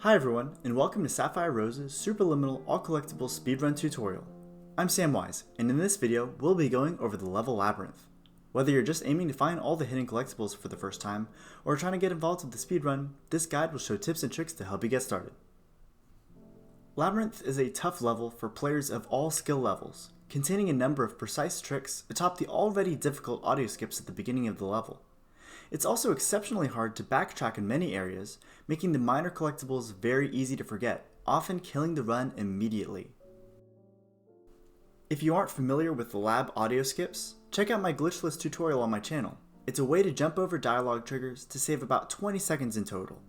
Hi everyone, and welcome to Sapphire Rose's Superliminal All Collectibles Speedrun tutorial. I'm Sam Wise, and in this video, we'll be going over the level Labyrinth. Whether you're just aiming to find all the hidden collectibles for the first time, or trying to get involved with the speedrun, this guide will show tips and tricks to help you get started. Labyrinth is a tough level for players of all skill levels, containing a number of precise tricks atop the already difficult audio skips at the beginning of the level. It's also exceptionally hard to backtrack in many areas, making the minor collectibles very easy to forget, often killing the run immediately. If you aren't familiar with the lab audio skips, check out my glitchless tutorial on my channel. It's a way to jump over dialogue triggers to save about 20 seconds in total.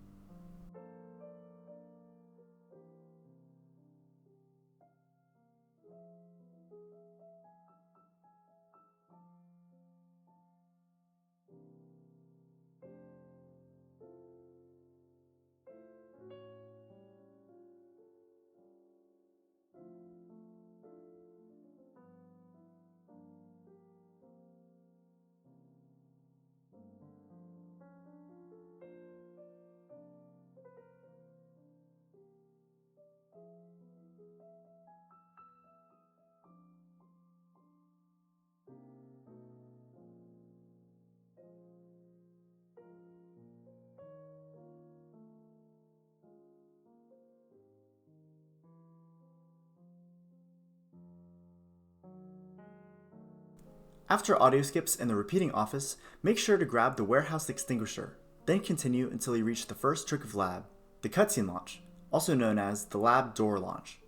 After audio skips and the repeating office, make sure to grab the warehouse extinguisher, then continue until you reach the first trick of lab, the cutscene launch, also known as the lab door launch.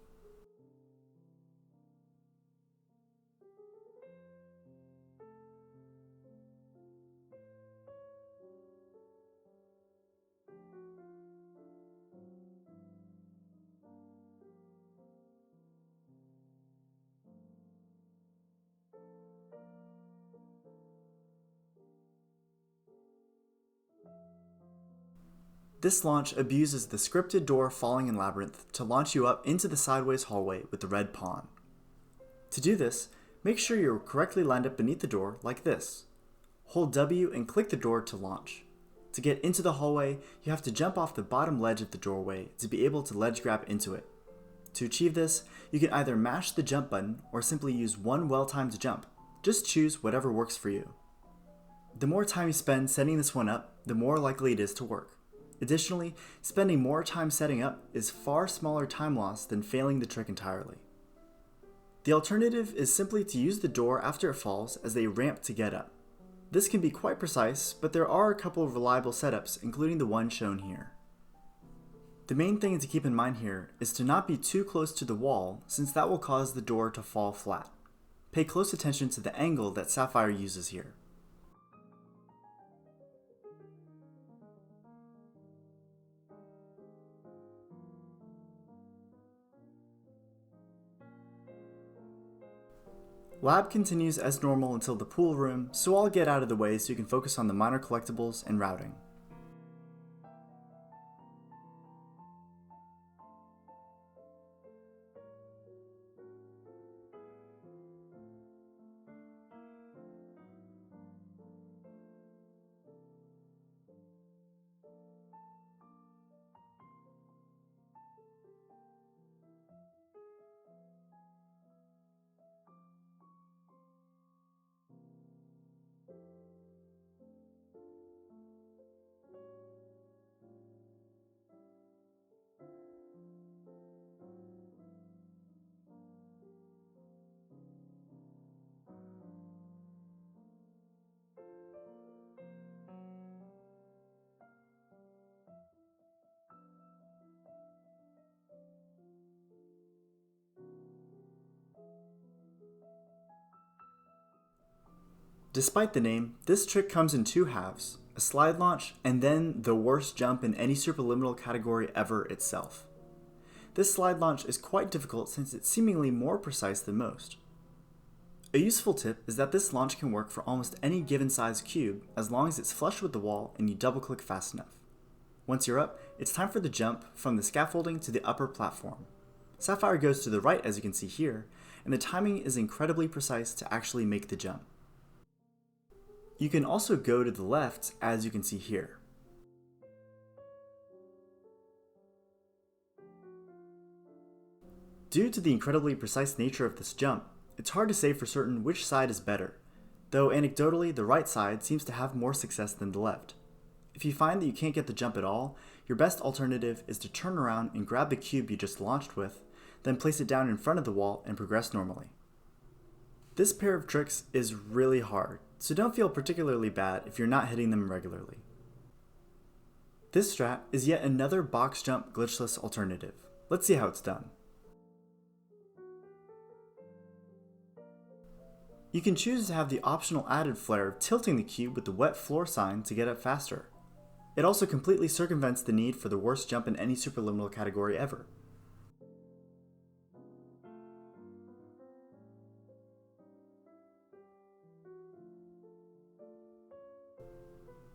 This launch abuses the scripted door falling in Labyrinth to launch you up into the sideways hallway with the red pawn. To do this, make sure you're correctly lined up beneath the door like this. Hold W and click the door to launch. To get into the hallway, you have to jump off the bottom ledge of the doorway to be able to ledge grab into it. To achieve this, you can either mash the jump button or simply use one well-timed jump. Just choose whatever works for you. The more time you spend setting this one up, the more likely it is to work. Additionally, spending more time setting up is far smaller time loss than failing the trick entirely. The alternative is simply to use the door after it falls as a ramp to get up. This can be quite precise, but there are a couple of reliable setups, including the one shown here. The main thing to keep in mind here is to not be too close to the wall, since that will cause the door to fall flat. Pay close attention to the angle that Sapphire uses here. Lab continues as normal until the pool room, so I'll get out of the way so you can focus on the minor collectibles and routing. Despite the name, this trick comes in two halves, a slide launch and then the worst jump in any Superliminal category ever itself. This slide launch is quite difficult since it's seemingly more precise than most. A useful tip is that this launch can work for almost any given size cube as long as it's flush with the wall and you double click fast enough. Once you're up, it's time for the jump from the scaffolding to the upper platform. Sapphire goes to the right as you can see here, and the timing is incredibly precise to actually make the jump. You can also go to the left as you can see here. Due to the incredibly precise nature of this jump, it's hard to say for certain which side is better, though anecdotally the right side seems to have more success than the left. If you find that you can't get the jump at all, your best alternative is to turn around and grab the cube you just launched with, then place it down in front of the wall and progress normally. This pair of tricks is really hard, so don't feel particularly bad if you're not hitting them regularly. This strat is yet another box jump glitchless alternative. Let's see how it's done. You can choose to have the optional added flair of tilting the cube with the wet floor sign to get up faster. It also completely circumvents the need for the worst jump in any Superliminal category ever.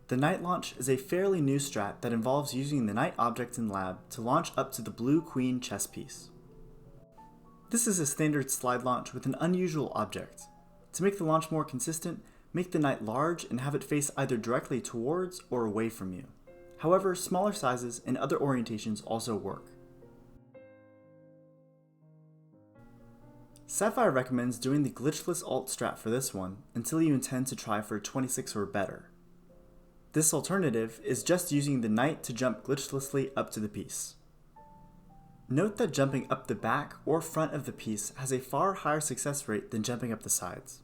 The Knight launch is a fairly new strat that involves using the Knight object in Lab to launch up to the blue Queen chess piece. This is a standard slide launch with an unusual object. To make the launch more consistent, make the Knight large and have it face either directly towards or away from you. However, smaller sizes and other orientations also work. Sapphire recommends doing the glitchless alt strat for this one until you intend to try for 26 or better. This alternative is just using the Knight to jump glitchlessly up to the piece. Note that jumping up the back or front of the piece has a far higher success rate than jumping up the sides.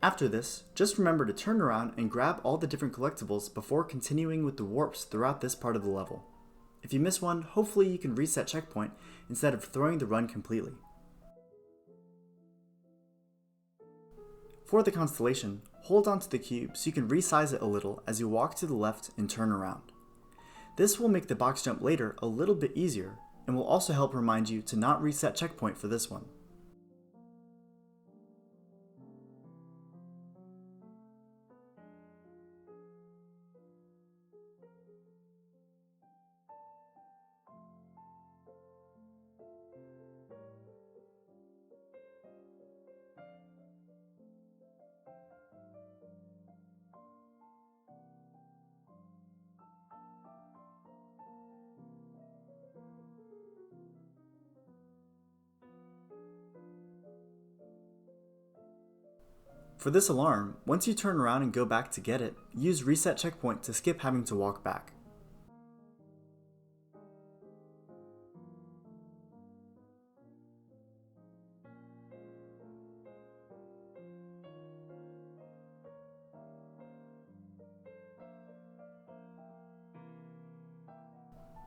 After this, just remember to turn around and grab all the different collectibles before continuing with the warps throughout this part of the level. If you miss one, hopefully you can reset checkpoint instead of throwing the run completely. For the constellation, hold onto the cube so you can resize it a little as you walk to the left and turn around. This will make the box jump later a little bit easier and will also help remind you to not reset checkpoint for this one. For this alarm, once you turn around and go back to get it, use reset checkpoint to skip having to walk back.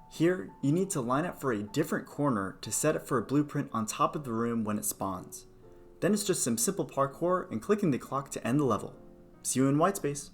Here, you need to line up for a different corner to set it for a blueprint on top of the room when it spawns. Then it's just some simple parkour and clicking the clock to end the level. See you in whitespace.